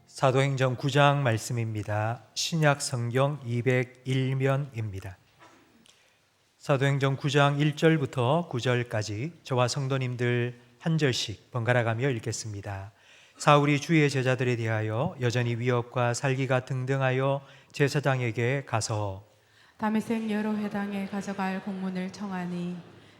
사도행전 9장 말씀입니다. 신약 성경 201면입니다. 사도행전 9장 1절부터 9절까지 저와 성도님들 한 절씩 번갈아 가며 읽겠습니다. 사울이 주의 제자들에 대하여 여전히 위협과 살기가 등등하여 제사장에게 가서 다메섹 여러 회당에 가져갈 공문을 청하니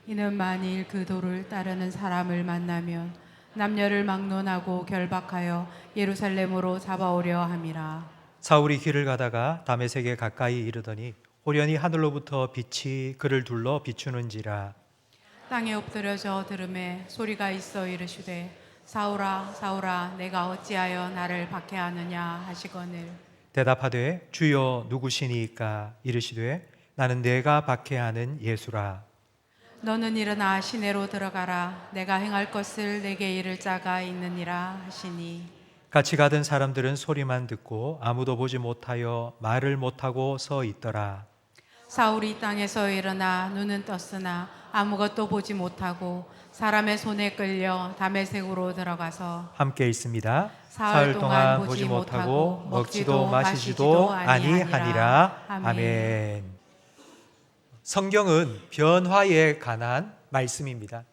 이는 만일 그 도를 따르는 사람을 만나면 남녀를 막론하고 결박하여 예루살렘으로 잡아오려 함이라. 사울이 길을 가다가 다메섹에 가까이 이르더니 호련히 하늘로부터 빛이 그를 둘러 비추는지라. 땅에 엎드려져 들음에 소리가 있어 이르시되 사울아 사울아 내가 어찌하여 나를 박해하느냐 하시거늘 대답하되 주여 누구시니까? 이르시되 나는 내가 박해하는 예수라. 너는 일어나 시내로 들어가라 내가 행할 것을 내게 이를 자가 있느니라 하시니 같이 가던 사람들은 소리만 듣고 아무도 보지 못하여 말을 못하고 서 있더라. 사울이 땅에서 일어나 눈은 떴으나 아무것도 보지 못하고 사람의 손에 끌려 다메섹으로 들어가서 함께 읽습니다. 사흘 동안 보지 못하고 먹지도 마시지도 아니하니라. 아멘. 아멘. 성경은 변화에 관한 말씀입니다.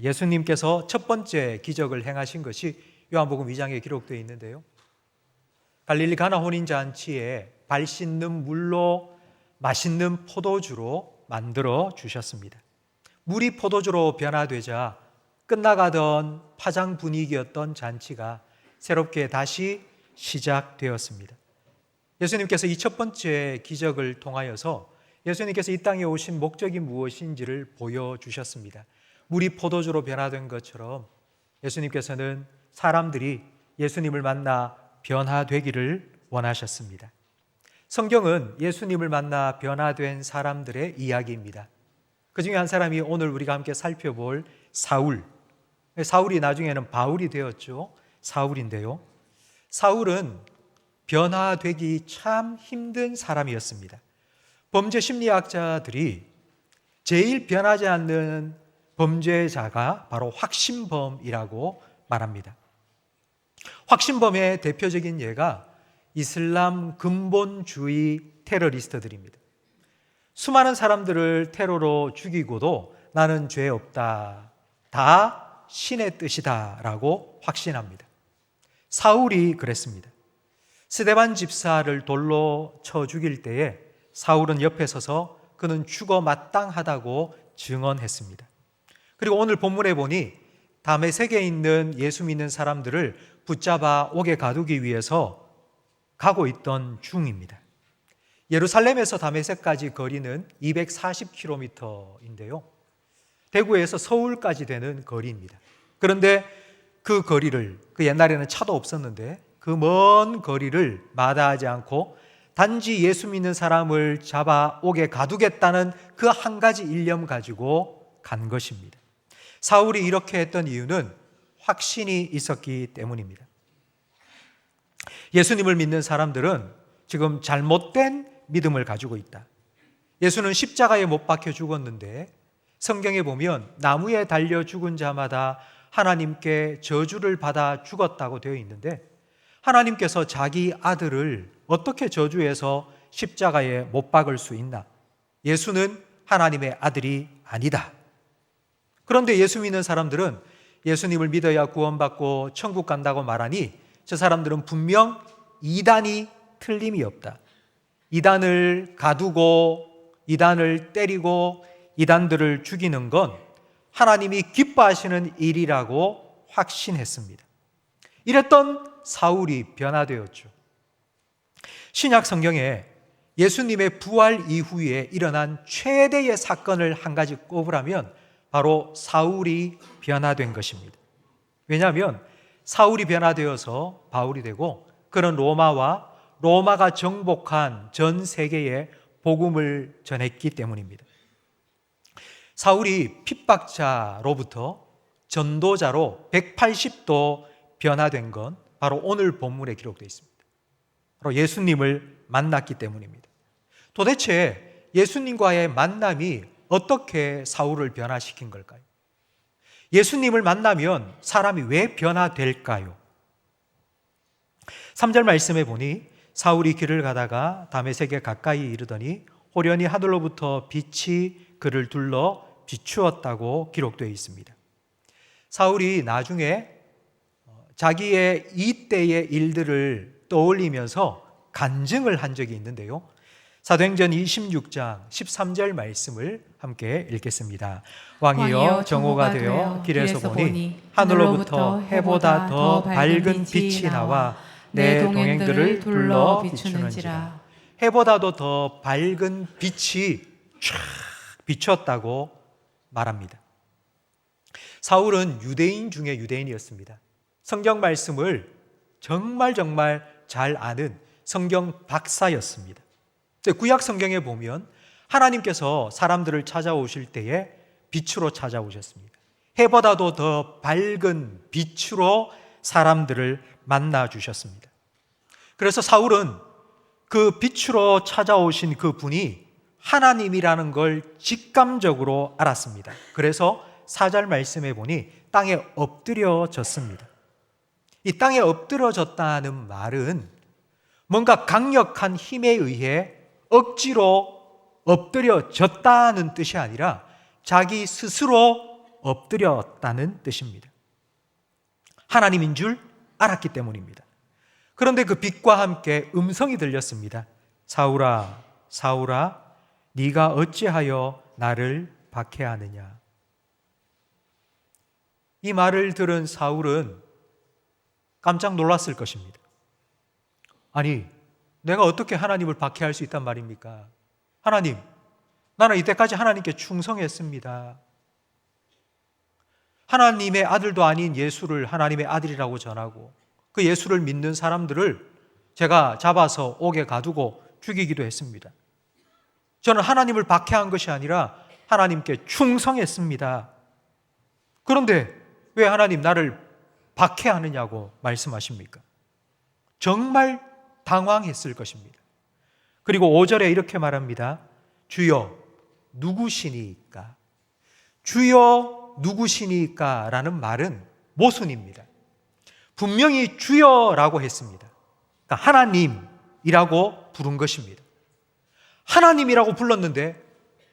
예수님께서 첫 번째 기적을 행하신 것이 요한복음 2장에 기록되어 있는데요. 갈릴리 가나 혼인잔치에 발 씻는 물로 맛있는 포도주로 만들어 주셨습니다. 물이 포도주로 변화되자 끝나가던 파장 분위기였던 잔치가 새롭게 다시 시작되었습니다. 예수님께서 이 첫 번째 기적을 통하여서 예수님께서 이 땅에 오신 목적이 무엇인지를 보여주셨습니다. 물이 포도주로 변화된 것처럼 예수님께서는 사람들이 예수님을 만나 변화되기를 원하셨습니다. 성경은 예수님을 만나 변화된 사람들의 이야기입니다. 그 중에 한 사람이 오늘 우리가 함께 살펴볼 사울. 사울이 나중에는 바울이 되었죠. 사울인데요. 사울은 변화되기 참 힘든 사람이었습니다. 범죄 심리학자들이 제일 변하지 않는 범죄자가 바로 확신범이라고 말합니다. 확신범의 대표적인 예가 이슬람 근본주의 테러리스트들입니다. 수많은 사람들을 테러로 죽이고도 나는 죄 없다, 다 신의 뜻이다 라고 확신합니다. 사울이 그랬습니다. 스데반 집사를 돌로 쳐 죽일 때에 사울은 옆에 서서 그는 죽어 마땅하다고 증언했습니다. 그리고 오늘 본문에 보니 다메섹에 있는 예수 믿는 사람들을 붙잡아 옥에 가두기 위해서 가고 있던 중입니다. 예루살렘에서 다메섹까지 거리는 240km인데요. 대구에서 서울까지 되는 거리입니다. 그런데 그 거리를, 옛날에는 차도 없었는데 그 먼 거리를 마다하지 않고 단지 예수 믿는 사람을 잡아 옥에 가두겠다는 그 한 가지 일념 가지고 간 것입니다. 사울이 이렇게 했던 이유는 확신이 있었기 때문입니다. 예수님을 믿는 사람들은 지금 잘못된 믿음을 가지고 있다. 예수는 십자가에 못 박혀 죽었는데 성경에 보면 나무에 달려 죽은 자마다 하나님께 저주를 받아 죽었다고 되어 있는데 하나님께서 자기 아들을 어떻게 저주해서 십자가에 못 박을 수 있나? 예수는 하나님의 아들이 아니다. 그런데 예수 믿는 사람들은 예수님을 믿어야 구원받고 천국 간다고 말하니 저 사람들은 분명 이단이 틀림이 없다. 이단을 가두고 이단을 때리고 이단들을 죽이는 건 하나님이 기뻐하시는 일이라고 확신했습니다. 이랬던 사울이 변화되었죠. 신약 성경에 예수님의 부활 이후에 일어난 최대의 사건을 한 가지 꼽으라면 바로 사울이 변화된 것입니다. 왜냐하면 사울이 변화되어서 바울이 되고 그는 로마가 정복한 전 세계에 복음을 전했기 때문입니다. 사울이 핍박자로부터 전도자로 180도 변화된 건 바로 오늘 본문에 기록되어 있습니다. 바로 예수님을 만났기 때문입니다. 도대체 예수님과의 만남이 어떻게 사울을 변화시킨 걸까요? 예수님을 만나면 사람이 왜 변화될까요? 3절 말씀에 보니 사울이 길을 가다가 다메섹에 가까이 이르더니 호련히 하늘로부터 빛이 그를 둘러 비추었다고 기록되어 있습니다. 사울이 나중에 자기의 이때의 일들을 떠올리면서 간증을 한 적이 있는데요. 사도행전 26장 13절 말씀을 함께 읽겠습니다. 왕이여 정오가 되어 길에서 보니 하늘로부터 해보다 더 밝은 빛이 나와 내 동행들을 둘러 비추는지라. 해보다도 더 밝은 빛이 쫙 비쳤다고 말합니다. 사울은 유대인 중에 유대인이었습니다. 성경 말씀을 정말 잘 아는 성경 박사였습니다. 구약 성경에 보면 하나님께서 사람들을 찾아오실 때에 빛으로 찾아오셨습니다. 해보다도 더 밝은 빛으로 사람들을 만나 주셨습니다. 그래서 사울은 그 빛으로 찾아오신 그 분이 하나님이라는 걸 직감적으로 알았습니다. 그래서 4절 말씀에 보니 땅에 엎드려졌습니다. 이 땅에 엎드려졌다는 말은 뭔가 강력한 힘에 의해 억지로 엎드려졌다는 뜻이 아니라 자기 스스로 엎드렸다는 뜻입니다. 하나님인 줄 알았기 때문입니다. 그런데 그 빛과 함께 음성이 들렸습니다. 사울아, 사울아, 네가 어찌하여 나를 박해하느냐. 이 말을 들은 사울은 깜짝 놀랐을 것입니다. 아니, 내가 어떻게 하나님을 박해할 수 있단 말입니까? 하나님, 나는 이때까지 하나님께 충성했습니다. 하나님의 아들도 아닌 예수를 하나님의 아들이라고 전하고 그 예수를 믿는 사람들을 제가 잡아서 옥에 가두고 죽이기도 했습니다. 저는 하나님을 박해한 것이 아니라 하나님께 충성했습니다. 그런데 왜 하나님 나를 박해하느냐고 말씀하십니까? 정말 당황했을 것입니다. 그리고 5절에 이렇게 말합니다. 주여 누구시니까? 주여 누구시니까? 라는 말은 모순입니다. 분명히 주여라고 했습니다. 그러니까 하나님이라고 부른 것입니다. 하나님이라고 불렀는데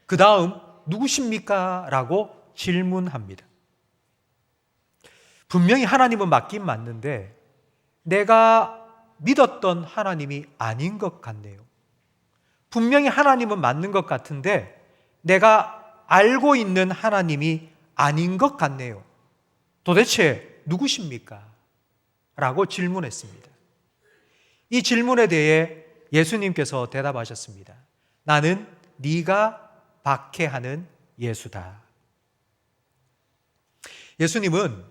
그 다음 누구십니까? 라고 질문합니다. 분명히 하나님은 맞긴 맞는데 내가 믿었던 하나님이 아닌 것 같네요. 분명히 하나님은 맞는 것 같은데 내가 알고 있는 하나님이 아닌 것 같네요. 도대체 누구십니까? 라고 질문했습니다. 이 질문에 대해 예수님께서 대답하셨습니다. 나는 네가 박해하는 예수다. 예수님은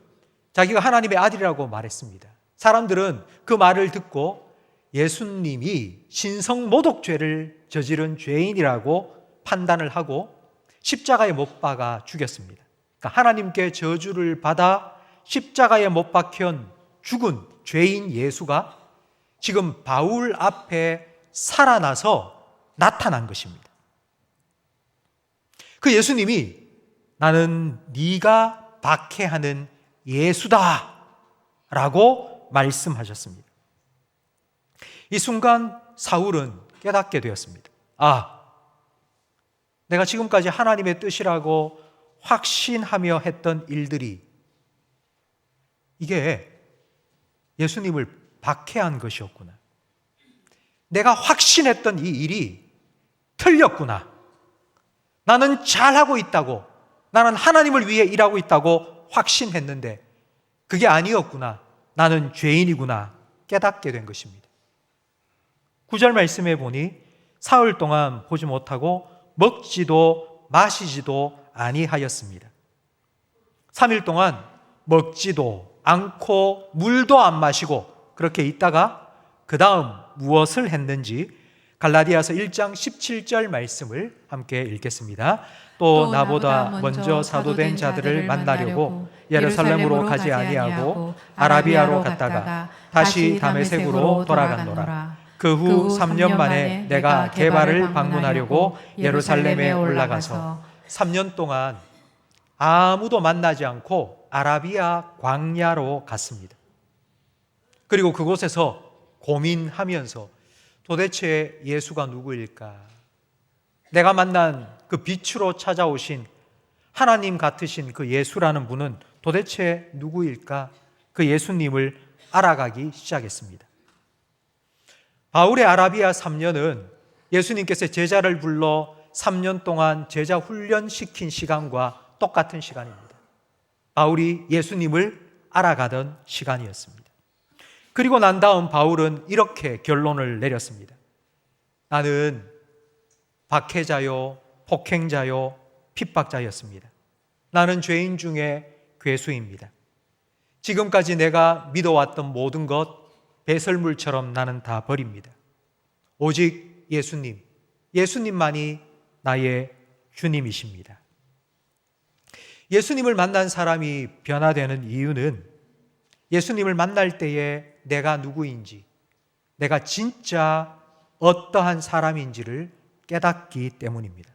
자기가 하나님의 아들이라고 말했습니다. 사람들은 그 말을 듣고 예수님이 신성모독죄를 저지른 죄인이라고 판단을 하고 십자가에 못 박아 죽였습니다. 그러니까 하나님께 저주를 받아 십자가에 못 박혀 죽은 죄인 예수가 지금 바울 앞에 살아나서 나타난 것입니다. 그 예수님이 나는 네가 박해하는 예수다 라고 말씀하셨습니다. 이 순간 사울은 깨닫게 되었습니다. 아, 내가 지금까지 하나님의 뜻이라고 확신하며 했던 일들이 이게 예수님을 박해한 것이었구나. 내가 확신했던 이 일이 틀렸구나. 나는 잘하고 있다고, 나는 하나님을 위해 일하고 있다고 확신했는데 그게 아니었구나. 나는 죄인이구나. 깨닫게 된 것입니다. 9절 말씀에 보니 사흘 동안 보지 못하고 먹지도 마시지도 아니하였습니다. 3일 동안 먹지도 않고 물도 안 마시고 그렇게 있다가 그 다음 무엇을 했는지 갈라디아서 1장 17절 말씀을 함께 읽겠습니다. 또 나보다 먼저 사도된 자들을 만나려고 예루살렘으로 가지 아니하고 아라비아로 갔다가 다시 다메섹으로 돌아갔노라. 그 후 3년 만에 내가 게바를 방문하려고 예루살렘에 올라가서 3년 동안 아무도 만나지 않고 아라비아 광야로 갔습니다. 그리고 그곳에서 고민하면서 도대체 예수가 누구일까? 내가 만난 그 빛으로 찾아오신 하나님 같으신 그 예수라는 분은 도대체 누구일까? 그 예수님을 알아가기 시작했습니다. 바울의 아라비아 3년은 예수님께서 제자를 불러 3년 동안 제자 훈련시킨 시간과 똑같은 시간입니다. 바울이 예수님을 알아가던 시간이었습니다. 그리고 난 다음 바울은 이렇게 결론을 내렸습니다. 나는 박해자요, 폭행자요, 핍박자였습니다. 나는 죄인 중에 괴수입니다. 지금까지 내가 믿어왔던 모든 것 배설물처럼 나는 다 버립니다. 오직 예수님만이 나의 주님이십니다. 예수님을 만난 사람이 변화되는 이유는 예수님을 만날 때에 내가 누구인지, 내가 진짜 어떠한 사람인지를 깨닫기 때문입니다.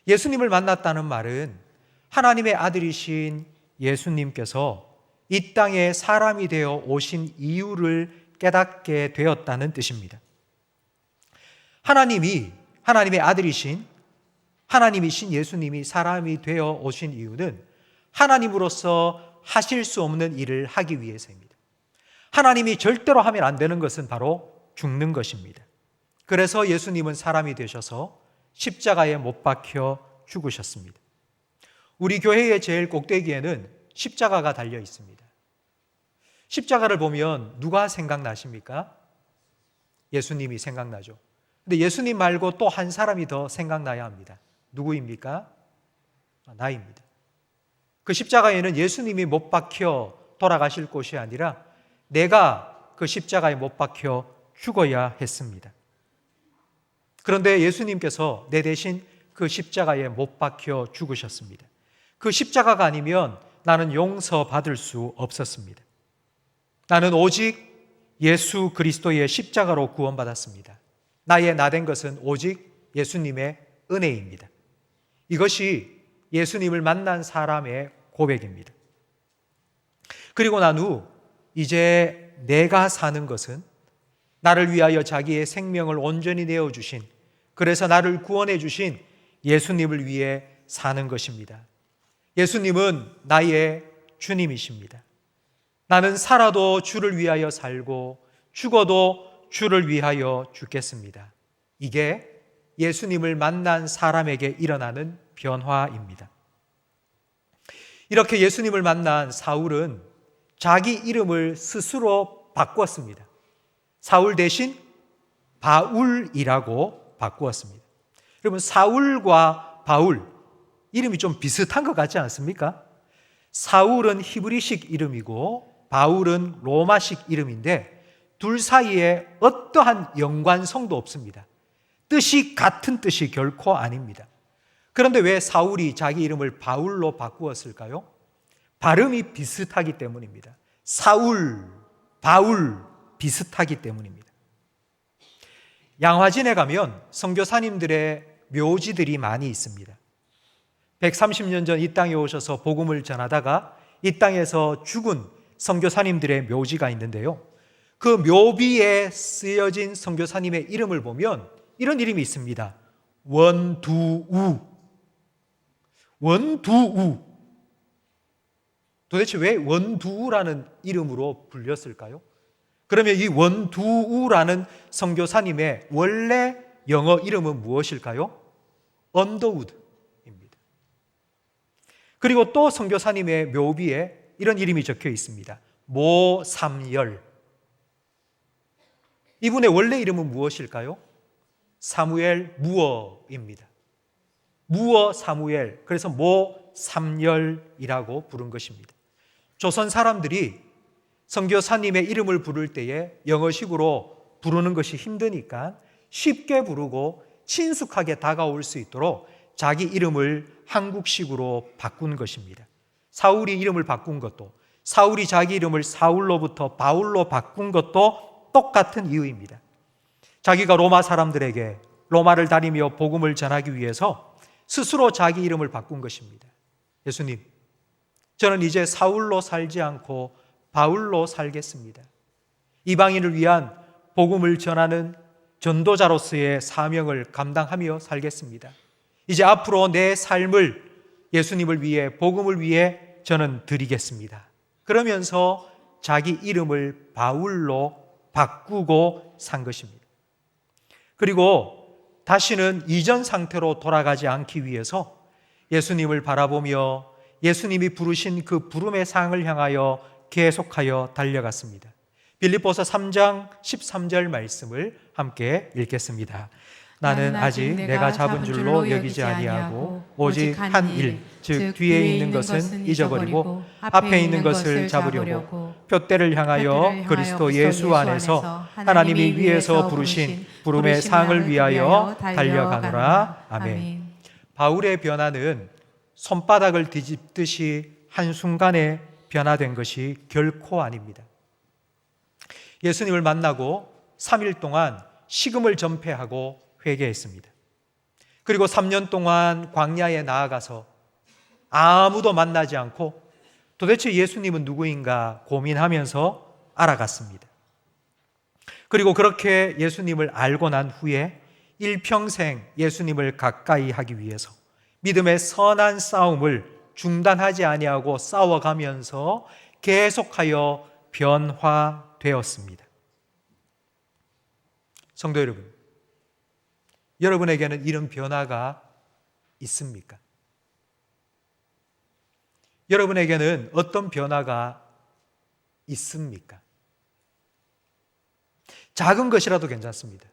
예수님을 만났다는 말은 하나님의 아들이신 예수님께서 이 땅에 사람이 되어 오신 이유를 깨닫게 되었다는 뜻입니다. 하나님의 아들이신 하나님이신 예수님이 사람이 되어 오신 이유는 하나님으로서 하실 수 없는 일을 하기 위해서입니다. 하나님이 절대로 하면 안 되는 것은 바로 죽는 것입니다. 그래서 예수님은 사람이 되셔서 십자가에 못 박혀 죽으셨습니다. 우리 교회의 제일 꼭대기에는 십자가가 달려 있습니다. 십자가를 보면 누가 생각나십니까? 예수님이 생각나죠. 근데 예수님 말고 또 한 사람이 더 생각나야 합니다. 누구입니까? 나입니다. 그 십자가에는 예수님이 못 박혀 돌아가실 곳이 아니라 내가 그 십자가에 못 박혀 죽어야 했습니다. 그런데 예수님께서 내 대신 그 십자가에 못 박혀 죽으셨습니다. 그 십자가가 아니면 나는 용서받을 수 없었습니다. 나는 오직 예수 그리스도의 십자가로 구원받았습니다. 나의 나된 것은 오직 예수님의 은혜입니다. 이것이 예수님을 만난 사람의 고백입니다. 그리고 난 후 이제 내가 사는 것은 나를 위하여 자기의 생명을 온전히 내어주신, 그래서 나를 구원해 주신 예수님을 위해 사는 것입니다. 예수님은 나의 주님이십니다. 나는 살아도 주를 위하여 살고 죽어도 주를 위하여 죽겠습니다. 이게 예수님을 만난 사람에게 일어나는 변화입니다. 이렇게 예수님을 만난 사울은 자기 이름을 스스로 바꾸었습니다. 사울 대신 바울이라고 바꾸었습니다. 여러분, 사울과 바울 이름이 좀 비슷한 것 같지 않습니까? 사울은 히브리식 이름이고 바울은 로마식 이름인데 둘 사이에 어떠한 연관성도 없습니다. 뜻이 같은 뜻이 결코 아닙니다. 그런데 왜 사울이 자기 이름을 바울로 바꾸었을까요? 발음이 비슷하기 때문입니다. 사울, 바울 비슷하기 때문입니다. 양화진에 가면 선교사님들의 묘지들이 많이 있습니다. 130년 전 이 땅에 오셔서 복음을 전하다가 이 땅에서 죽은 선교사님들의 묘지가 있는데요. 그 묘비에 쓰여진 선교사님의 이름을 보면 이런 이름이 있습니다. 원두우. 도대체 왜 원두우라는 이름으로 불렸을까요? 그러면 이 원두우라는 선교사님의 원래 영어 이름은 무엇일까요? 언더우드입니다. 그리고 또 선교사님의 묘비에 이런 이름이 적혀 있습니다. 모삼열. 이분의 원래 이름은 무엇일까요? 사무엘 무어입니다. 무어 사무엘, 그래서 모삼열이라고 부른 것입니다. 조선 사람들이 선교사님의 이름을 부를 때에 영어식으로 부르는 것이 힘드니까 쉽게 부르고 친숙하게 다가올 수 있도록 자기 이름을 한국식으로 바꾼 것입니다. 사울이 이름을 바꾼 것도, 사울이 자기 이름을 사울로부터 바울로 바꾼 것도 똑같은 이유입니다. 자기가 로마 사람들에게 로마를 다니며 복음을 전하기 위해서 스스로 자기 이름을 바꾼 것입니다. 예수님, 저는 이제 사울로 살지 않고 바울로 살겠습니다. 이방인을 위한 복음을 전하는 전도자로서의 사명을 감당하며 살겠습니다. 이제 앞으로 내 삶을 예수님을 위해, 복음을 위해 저는 드리겠습니다. 그러면서 자기 이름을 바울로 바꾸고 산 것입니다. 그리고 다시는 이전 상태로 돌아가지 않기 위해서 예수님을 바라보며 예수님이 부르신 그 부름의 상을 향하여 계속하여 달려갔습니다. 빌립보서 3장 13절 말씀을 함께 읽겠습니다. 나는 아직 내가 잡은 줄로 여기지 아니하고 오직 한 일, 즉 뒤에 있는 것은 잊어버리고 앞에 있는 것을 잡으려고 표대를 향하여 그리스도 예수 안에서 하나님이 위에서 부르신 부름의 상을 위하여 달려가노라. 아멘. 바울의 변화는 손바닥을 뒤집듯이 한순간에 변화된 것이 결코 아닙니다. 예수님을 만나고 3일 동안 식음을 전폐하고 회개했습니다. 그리고 3년 동안 광야에 나아가서 아무도 만나지 않고 도대체 예수님은 누구인가 고민하면서 알아갔습니다. 그리고 그렇게 예수님을 알고 난 후에 일평생 예수님을 가까이 하기 위해서 믿음의 선한 싸움을 중단하지 아니하고 싸워가면서 계속하여 변화되었습니다. 성도 여러분, 여러분에게는 이런 변화가 있습니까? 여러분에게는 어떤 변화가 있습니까? 작은 것이라도 괜찮습니다.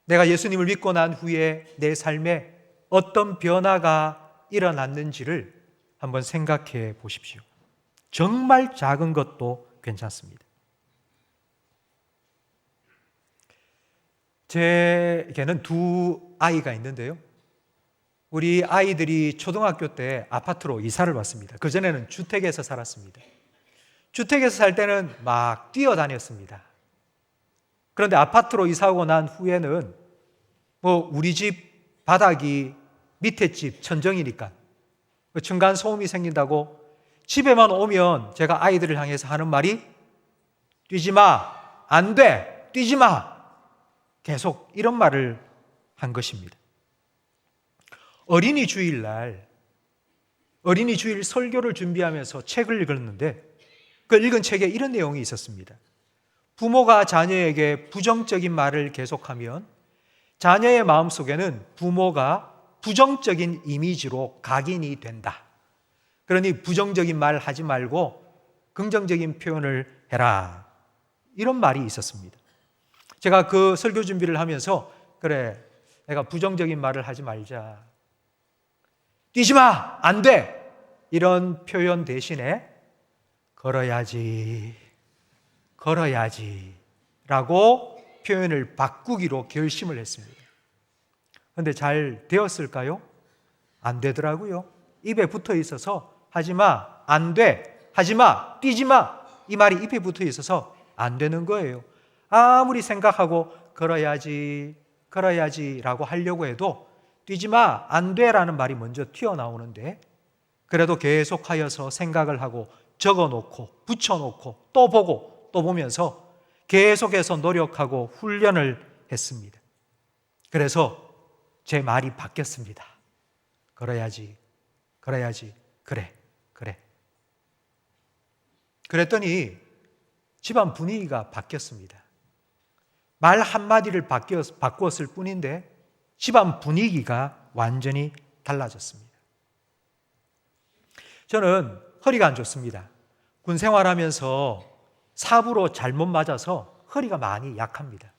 내가 예수님을 믿고 난 후에 내 삶에 어떤 변화가 일어났는지를 한번 생각해 보십시오. 정말 작은 것도 괜찮습니다. 제게는 두 아이가 있는데요. 우리 아이들이 초등학교 때 아파트로 이사를 왔습니다. 그전에는 주택에서 살았습니다. 주택에서 살 때는 막 뛰어다녔습니다. 그런데 아파트로 이사 오고 난 후에는 우리 집 바닥이 밑에 집 천정이니까 층간 소음이 생긴다고 집에만 오면 제가 아이들을 향해서 하는 말이 뛰지 마, 안 돼, 뛰지 마. 계속 이런 말을 한 것입니다. 어린이 주일 설교를 준비하면서 책을 읽었는데 그 읽은 책에 이런 내용이 있었습니다. 부모가 자녀에게 부정적인 말을 계속하면 자녀의 마음속에는 부모가 부정적인 이미지로 각인이 된다. 그러니 부정적인 말 하지 말고 긍정적인 표현을 해라. 이런 말이 있었습니다. 제가 그 설교 준비를 하면서 그래, 내가 부정적인 말을 하지 말자. 뛰지 마! 안 돼! 이런 표현 대신에 걸어야지 라고 표현을 바꾸기로 결심을 했습니다. 그런데 잘 되었을까요? 안 되더라고요. 입에 붙어 있어서 하지 마, 안 돼, 하지 마, 뛰지 마 이 말이 입에 붙어 있어서 안 되는 거예요. 아무리 생각하고 걸어야지 라고 하려고 해도 뛰지 마, 안 돼 라는 말이 먼저 튀어나오는데 그래도 계속하여서 생각을 하고 적어놓고 붙여놓고 또 보고 또 보면서 계속해서 노력하고 훈련을 했습니다. 그래서 제 말이 바뀌었습니다. 걸어야지, 그래. 그랬더니 집안 분위기가 바뀌었습니다. 말 한마디를 바꾸었을 뿐인데 집안 분위기가 완전히 달라졌습니다. 저는 허리가 안 좋습니다. 군 생활하면서 사부로 잘못 맞아서 허리가 많이 약합니다.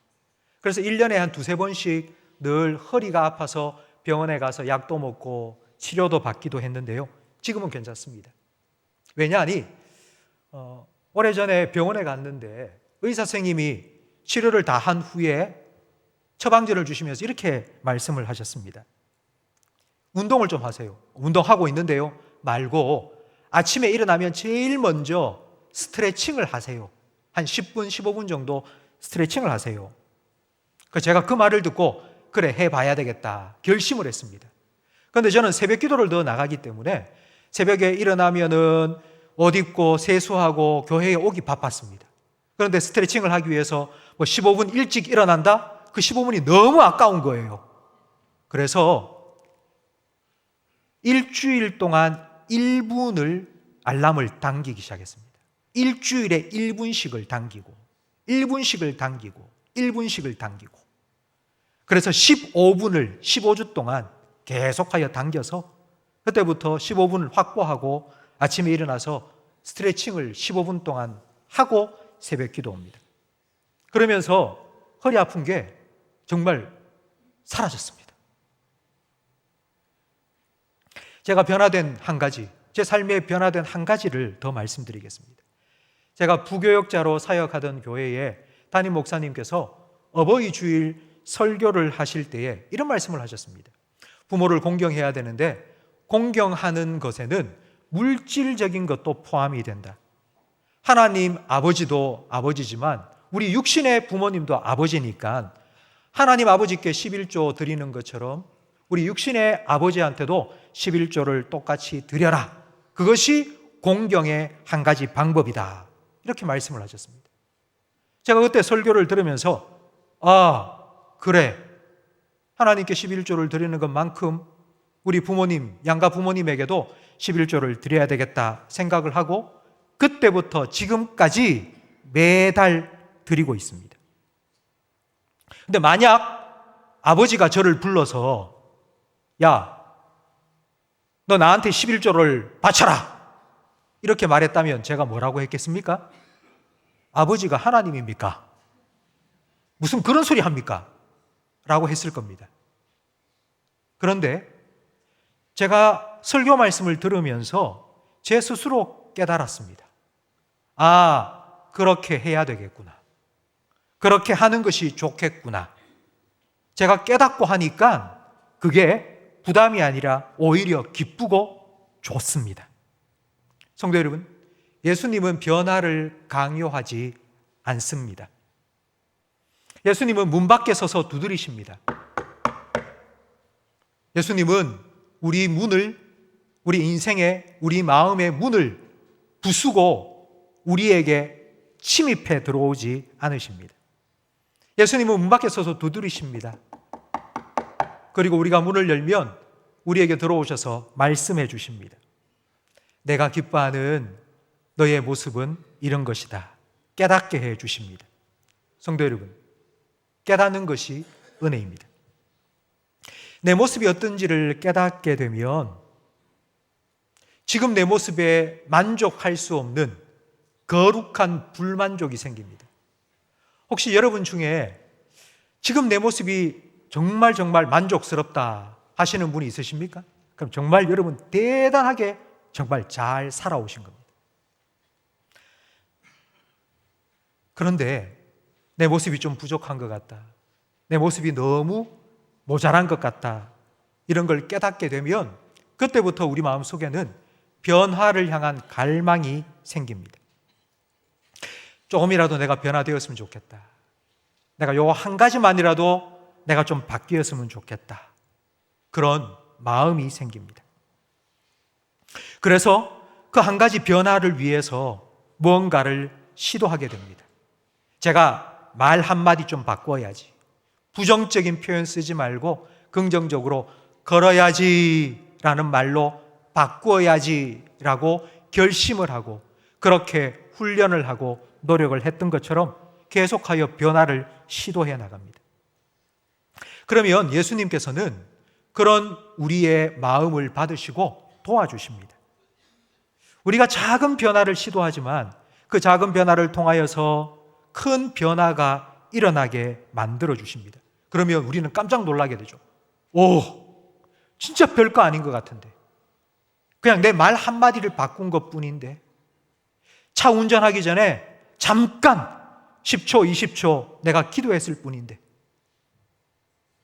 그래서 1년에 한 두세 번씩 늘 허리가 아파서 병원에 가서 약도 먹고 치료도 받기도 했는데요. 지금은 괜찮습니다. 왜냐하니 오래전에 병원에 갔는데 의사 선생님이 치료를 다 한 후에 처방전을 주시면서 이렇게 말씀을 하셨습니다. 운동을 좀 하세요. 운동하고 있는데요 말고 아침에 일어나면 제일 먼저 스트레칭을 하세요. 한 10분, 15분 정도 스트레칭을 하세요. 제가 그 말을 듣고 그래, 해봐야 되겠다 결심을 했습니다. 그런데 저는 새벽 기도를 더 나가기 때문에 새벽에 일어나면은 옷 입고 세수하고 교회에 오기 바빴습니다. 그런데 스트레칭을 하기 위해서 15분 일찍 일어난다? 그 15분이 너무 아까운 거예요. 그래서 일주일 동안 1분을 알람을 당기기 시작했습니다. 일주일에 1분씩을 당기고 1분씩을 당기고 1분씩을 당기고, 그래서 15분을 15주 동안 계속하여 당겨서 그때부터 15분을 확보하고 아침에 일어나서 스트레칭을 15분 동안 하고 새벽 기도합니다. 그러면서 허리 아픈 게 정말 사라졌습니다. 제가 변화된 한 가지, 제 삶에 변화된 한 가지를 더 말씀드리겠습니다. 제가 부교역자로 사역하던 교회에 담임 목사님께서 어버이 주일 설교를 하실 때에 이런 말씀을 하셨습니다. 부모를 공경해야 되는데 공경하는 것에는 물질적인 것도 포함이 된다. 하나님 아버지도 아버지지만 우리 육신의 부모님도 아버지니까 하나님 아버지께 11조 드리는 것처럼 우리 육신의 아버지한테도 11조를 똑같이 드려라. 그것이 공경의 한 가지 방법이다. 이렇게 말씀을 하셨습니다. 제가 그때 설교를 들으면서 그래, 하나님께 11조를 드리는 것만큼 우리 부모님, 양가 부모님에게도 11조를 드려야 되겠다 생각을 하고 그때부터 지금까지 매달 드리고 있습니다. 근데 만약 아버지가 저를 불러서 야, 너 나한테 11조를 바쳐라 이렇게 말했다면 제가 뭐라고 했겠습니까? 아버지가 하나님입니까? 무슨 그런 소리 합니까? 라고 했을 겁니다. 그런데 제가 설교 말씀을 들으면서 제 스스로 깨달았습니다. 그렇게 해야 되겠구나. 그렇게 하는 것이 좋겠구나. 제가 깨닫고 하니까 그게 부담이 아니라 오히려 기쁘고 좋습니다. 성도 여러분, 예수님은 변화를 강요하지 않습니다. 예수님은 문 밖에 서서 두드리십니다. 예수님은 우리 문을, 우리 인생의, 우리 마음의 문을 부수고 우리에게 침입해 들어오지 않으십니다. 예수님은 문 밖에 서서 두드리십니다. 그리고 우리가 문을 열면 우리에게 들어오셔서 말씀해 주십니다. 내가 기뻐하는 너의 모습은 이런 것이다. 깨닫게 해 주십니다. 성도 여러분, 깨닫는 것이 은혜입니다. 내 모습이 어떤지를 깨닫게 되면 지금 내 모습에 만족할 수 없는 거룩한 불만족이 생깁니다. 혹시 여러분 중에 지금 내 모습이 정말 만족스럽다 하시는 분이 있으십니까? 그럼 정말 여러분 대단하게 정말 잘 살아오신 겁니다. 그런데 내 모습이 좀 부족한 것 같다. 내 모습이 너무 모자란 것 같다. 이런 걸 깨닫게 되면 그때부터 우리 마음속에는 변화를 향한 갈망이 생깁니다. 조금이라도 내가 변화되었으면 좋겠다. 내가 요 한 가지만이라도 내가 좀 바뀌었으면 좋겠다. 그런 마음이 생깁니다. 그래서 그 한 가지 변화를 위해서 무언가를 시도하게 됩니다. 제가 말 한마디 좀 바꿔야지. 부정적인 표현 쓰지 말고 긍정적으로 걸어야지 라는 말로 바꾸어야지 라고 결심을 하고 그렇게 훈련을 하고 노력을 했던 것처럼 계속하여 변화를 시도해 나갑니다. 그러면 예수님께서는 그런 우리의 마음을 받으시고 도와주십니다. 우리가 작은 변화를 시도하지만 그 작은 변화를 통하여서 큰 변화가 일어나게 만들어 주십니다. 그러면 우리는 깜짝 놀라게 되죠. 진짜 별거 아닌 것 같은데. 그냥 내 말 한마디를 바꾼 것 뿐인데. 차 운전하기 전에 잠깐 10초, 20초 내가 기도했을 뿐인데.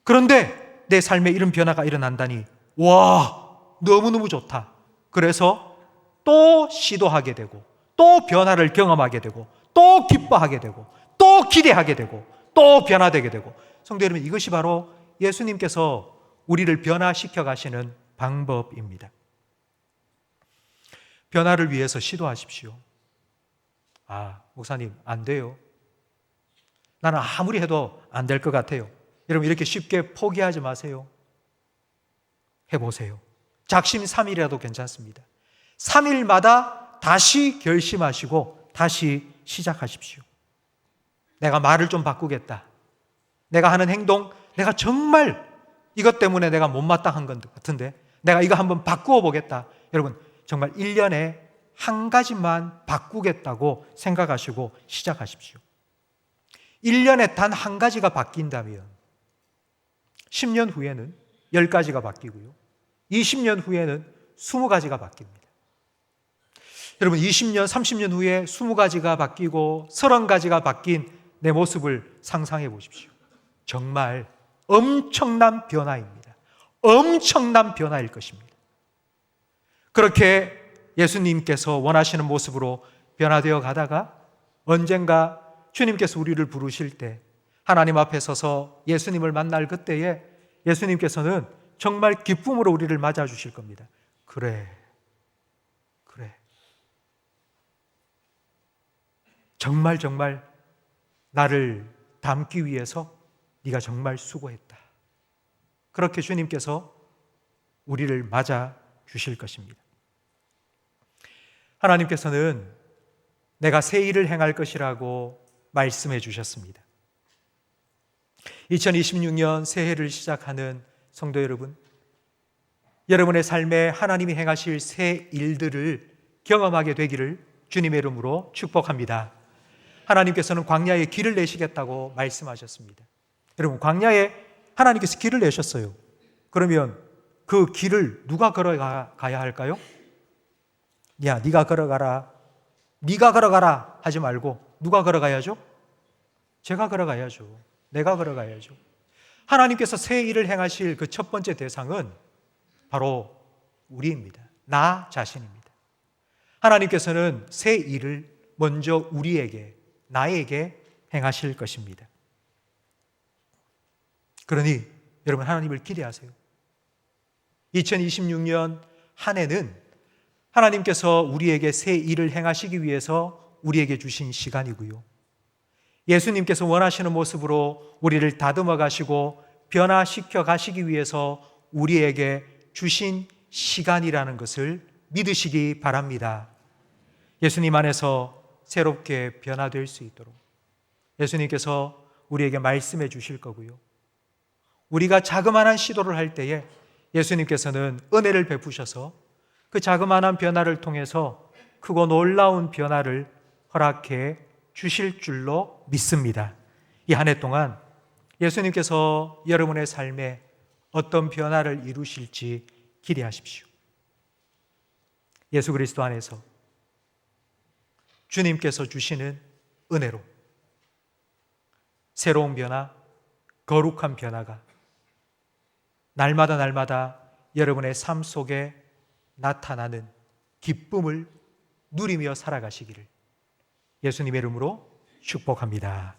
그런데 내 삶에 이런 변화가 일어난다니, 너무너무 좋다. 그래서 또 시도하게 되고, 또 변화를 경험하게 되고, 또 기뻐하게 되고, 또 기대하게 되고, 또 변화되게 되고. 성도 여러분, 이것이 바로 예수님께서 우리를 변화시켜 가시는 방법입니다. 변화를 위해서 시도하십시오. 아, 목사님, 안 돼요. 나는 아무리 해도 안 될 것 같아요. 여러분, 이렇게 쉽게 포기하지 마세요. 해보세요. 작심 3일이라도 괜찮습니다. 3일마다 다시 결심하시고 다시 시작하십시오. 내가 말을 좀 바꾸겠다. 내가 하는 행동, 내가 정말 이것 때문에 내가 못마땅한 것 같은데 내가 이거 한번 바꾸어 보겠다. 여러분, 정말 1년에 한 가지만 바꾸겠다고 생각하시고 시작하십시오. 1년에 단 한 가지가 바뀐다면 10년 후에는 10가지가 바뀌고요. 20년 후에는 20가지가 바뀝니다. 여러분, 20년, 30년 후에 20가지가 바뀌고 30가지가 바뀐 내 모습을 상상해 보십시오. 정말 엄청난 변화입니다. 엄청난 변화일 것입니다. 그렇게 예수님께서 원하시는 모습으로 변화되어 가다가 언젠가 주님께서 우리를 부르실 때 하나님 앞에 서서 예수님을 만날 그때에 예수님께서는 정말 기쁨으로 우리를 맞아주실 겁니다. 그래. 정말 나를 닮기 위해서 네가 정말 수고했다. 그렇게 주님께서 우리를 맞아 주실 것입니다. 하나님께서는 내가 새 일을 행할 것이라고 말씀해 주셨습니다. 2026년 새해를 시작하는 성도 여러분, 여러분의 삶에 하나님이 행하실 새 일들을 경험하게 되기를 주님의 이름으로 축복합니다. 하나님께서는 광야에 길을 내시겠다고 말씀하셨습니다. 여러분, 광야에 하나님께서 길을 내셨어요. 그러면 그 길을 누가 걸어가야 할까요? 야, 네가 걸어가라. 네가 걸어가라 하지 말고 누가 걸어가야죠? 제가 걸어가야죠. 내가 걸어가야죠. 하나님께서 새 일을 행하실 그 첫 번째 대상은 바로 우리입니다. 나 자신입니다. 하나님께서는 새 일을 먼저 우리에게, 나에게 행하실 것입니다. 그러니 여러분, 하나님을 기대하세요. 2026년 한 해는 하나님께서 우리에게 새 일을 행하시기 위해서 우리에게 주신 시간이고요. 예수님께서 원하시는 모습으로 우리를 다듬어 가시고 변화시켜 가시기 위해서 우리에게 주신 시간이라는 것을 믿으시기 바랍니다. 예수님 안에서 새롭게 변화될 수 있도록 예수님께서 우리에게 말씀해 주실 거고요. 우리가 자그마한 시도를 할 때에 예수님께서는 은혜를 베푸셔서 그 자그마한 변화를 통해서 크고 놀라운 변화를 허락해 주실 줄로 믿습니다. 이 한 해 동안 예수님께서 여러분의 삶에 어떤 변화를 이루실지 기대하십시오. 예수 그리스도 안에서 주님께서 주시는 은혜로 새로운 변화, 거룩한 변화가 날마다 여러분의 삶 속에 나타나는 기쁨을 누리며 살아가시기를 예수님의 이름으로 축복합니다.